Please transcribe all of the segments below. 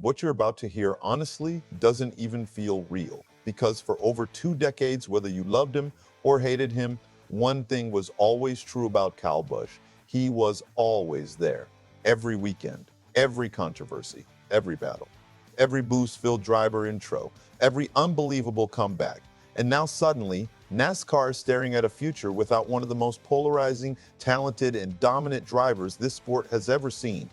What you're about to hear honestly doesn't even feel real. Because for over 2 decades, whether you loved him or hated him, one thing was always true about Kyle Busch. He was always there. Every weekend, every controversy, every battle, every boost-filled driver intro, every unbelievable comeback. And now suddenly, NASCAR is staring at a future without one of the most polarizing, talented, and dominant drivers this sport has ever seen.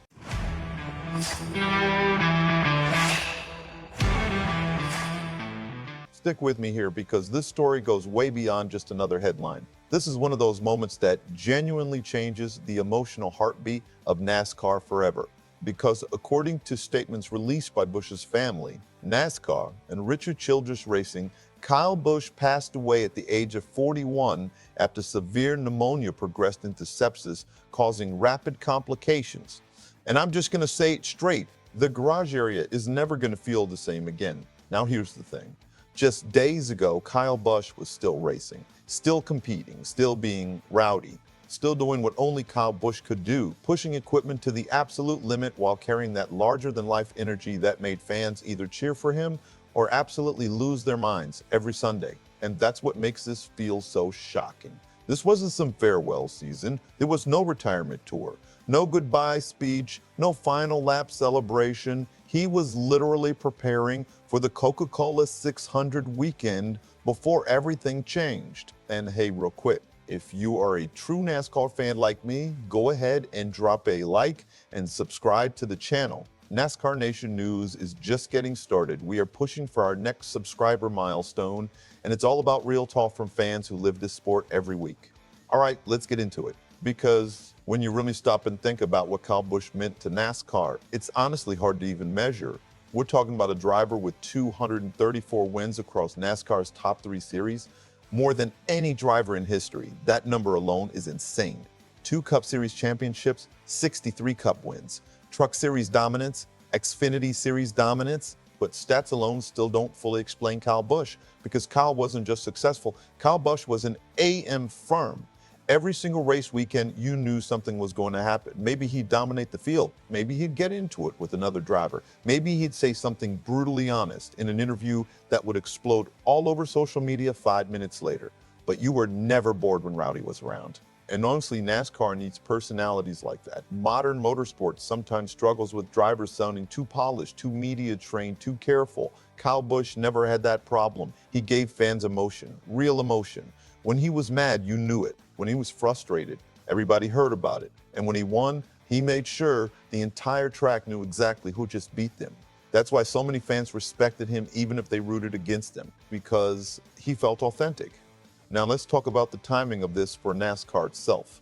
Stick with me here because this story goes way beyond just another headline. This is one of those moments that genuinely changes the emotional heartbeat of NASCAR forever. Because according to statements released by Busch's family, NASCAR and Richard Childress Racing, Kyle Busch passed away at the age of 41 after severe pneumonia progressed into sepsis, causing rapid complications. And I'm just going to say it straight, the garage area is never going to feel the same again. Now here's the thing. Just days ago, Kyle Busch was still racing, still competing, still being rowdy, still doing what only Kyle Busch could do, pushing equipment to the absolute limit while carrying that larger-than-life energy that made fans either cheer for him or absolutely lose their minds every Sunday. And that's what makes this feel so shocking. This wasn't some farewell season. There was no retirement tour, no goodbye speech, no final lap celebration. He was literally preparing for the Coca-Cola 600 weekend before everything changed. And hey, real quick, if you are a true NASCAR fan like me, go ahead and drop a like and subscribe to the channel. NASCAR Nation News is just getting started. We are pushing for our next subscriber milestone, and it's all about real talk from fans who live this sport every week. All right, let's get into it. Because when you really stop and think about what Kyle Busch meant to NASCAR, it's honestly hard to even measure. We're talking about a driver with 234 wins across NASCAR's top 3 series, more than any driver in history. That number alone is insane. 2 Cup Series championships, 63 Cup wins, Truck Series dominance, Xfinity Series dominance, but stats alone still don't fully explain Kyle Busch because Kyle wasn't just successful, Kyle Busch was an AM firm. Every single race weekend, you knew something was going to happen. Maybe he'd dominate the field. Maybe he'd get into it with another driver. Maybe he'd say something brutally honest in an interview that would explode all over social media 5 minutes later. But you were never bored when Rowdy was around. And honestly, NASCAR needs personalities like that. Modern motorsports sometimes struggles with drivers sounding too polished, too media trained, too careful. Kyle Busch never had that problem. He gave fans emotion, real emotion. When he was mad, you knew it. When he was frustrated, everybody heard about it. And when he won, he made sure the entire track knew exactly who just beat them. That's why so many fans respected him even if they rooted against him, because he felt authentic. Now let's talk about the timing of this for NASCAR itself.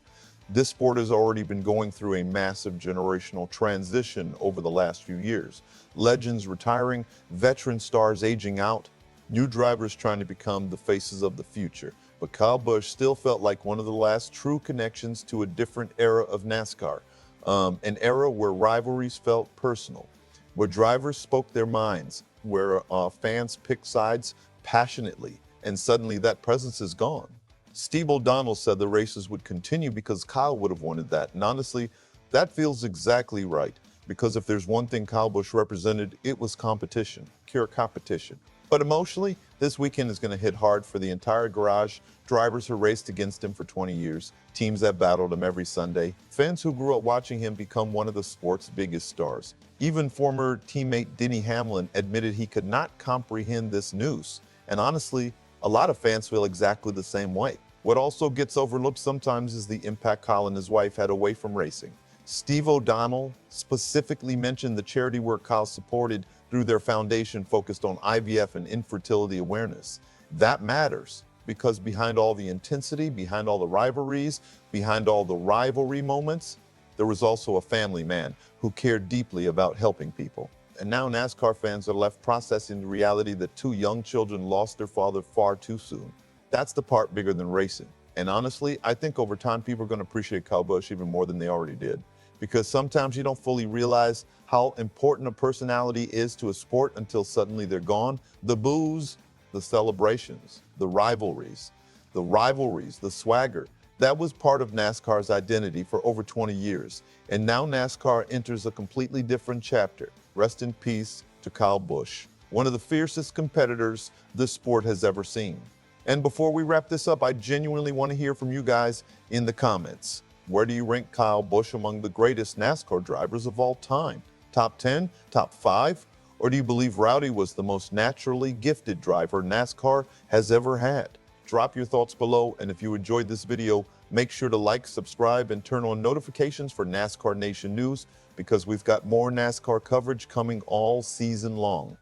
This sport has already been going through a massive generational transition over the last few years. Legends retiring, veteran stars aging out, new drivers trying to become the faces of the future. But Kyle Busch still felt like one of the last true connections to a different era of NASCAR, an era where rivalries felt personal, where drivers spoke their minds, where fans picked sides passionately, and suddenly that presence is gone. Steve O'Donnell said the races would continue because Kyle would have wanted that, and honestly, that feels exactly right, because if there's one thing Kyle Busch represented, it was competition, pure competition. But emotionally, this weekend is going to hit hard for the entire garage, drivers who raced against him for 20 years, teams that battled him every Sunday, fans who grew up watching him become one of the sport's biggest stars. Even former teammate Denny Hamlin admitted he could not comprehend this news. And honestly, a lot of fans feel exactly the same way. What also gets overlooked sometimes is the impact Kyle and his wife had away from racing. Steve O'Donnell specifically mentioned the charity work Kyle supported through their foundation focused on IVF and infertility awareness. That matters because behind all the intensity, behind all the rivalries, behind all the rivalry moments, there was also a family man who cared deeply about helping people. And now NASCAR fans are left processing the reality that 2 young children lost their father far too soon. That's the part bigger than racing. And honestly, I think over time people are going to appreciate Kyle Busch even more than they already did. Because sometimes you don't fully realize how important a personality is to a sport until suddenly they're gone. The boos, the celebrations, the rivalries, the swagger. That was part of NASCAR's identity for over 20 years. And now NASCAR enters a completely different chapter. Rest in peace to Kyle Busch, one of the fiercest competitors this sport has ever seen. And before we wrap this up, I genuinely want to hear from you guys in the comments. Where do you rank Kyle Busch among the greatest NASCAR drivers of all time? Top 10? Top 5? Or do you believe Rowdy was the most naturally gifted driver NASCAR has ever had? Drop your thoughts below, and if you enjoyed this video, make sure to like, subscribe, and turn on notifications for NASCAR Nation news because we've got more NASCAR coverage coming all season long.